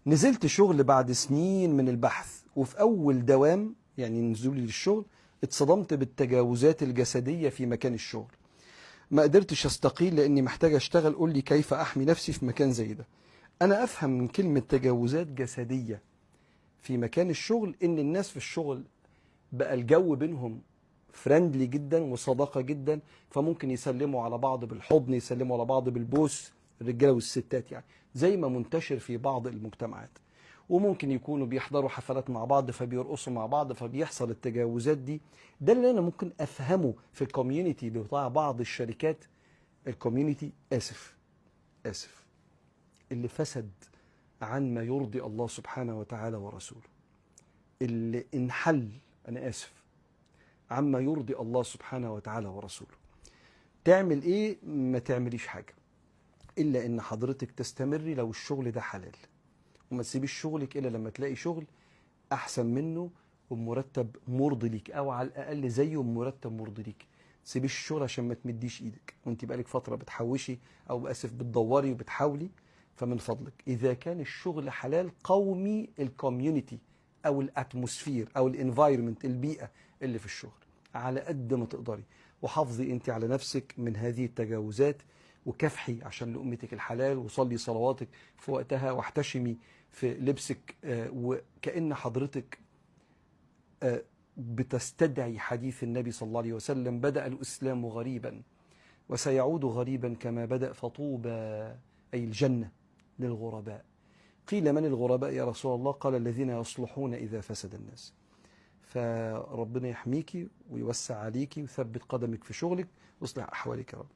نزلت شغل بعد سنين من البحث، وفي أول دوام يعني نزولي للشغل اتصدمت بالتجاوزات الجسدية في مكان الشغل. ما قدرتش استقيل لأني محتاج أشتغل، قول لي كيف أحمي نفسي في مكان زي ده. أنا أفهم من كلمة تجاوزات جسدية في مكان الشغل إن الناس في الشغل بقى الجو بينهم فريندلي جدا وصداقة جدا، فممكن يسلموا على بعض بالحضن، يسلموا على بعض بالبوس، الرجالة والستات يعني، زي ما منتشر في بعض المجتمعات. وممكن يكونوا بيحضروا حفلات مع بعض فبيرقصوا مع بعض فبيحصل التجاوزات دي. ده اللي انا ممكن افهمه في الكوميونتي بتاع بعض الشركات. الكوميونتي اسف اللي فسد عن ما يرضي الله سبحانه وتعالى ورسوله، اللي انحل، انا اسف، عما يرضي الله سبحانه وتعالى ورسوله. تعمل ايه؟ ما تعمليش حاجة الا ان حضرتك تستمري لو الشغل ده حلال، وما تسيبيش شغلك الا لما تلاقي شغل احسن منه ومرتب مرضي ليك، او على الاقل زيه بمرتب مرضي ليك. تسيبيش الشغل عشان ما تمديش ايدك وانت بقالك فتره بتحوشي، او اسف بتدوري وبتحاولي. فمن فضلك اذا كان الشغل حلال قومي الكوميونتي او الاتموسفير او الانفايرمنت، البيئه اللي في الشغل على قد ما تقدري، وحافظي انت على نفسك من هذه التجاوزات، وكافحي عشان لقمتك الحلال، وصلي صلواتك في وقتها، واحتشمي في لبسك، وكأن حضرتك بتستدعي حديث النبي صلى الله عليه وسلم: بدأ الإسلام غريبا وسيعود غريبا كما بدأ، فطوبى أي الجنة للغرباء. قيل من الغرباء يا رسول الله؟ قال الذين يصلحون إذا فسد الناس. فربنا يحميكي ويوسع عليكي ويثبت قدمك في شغلك ويصلح أحوالك يا رب.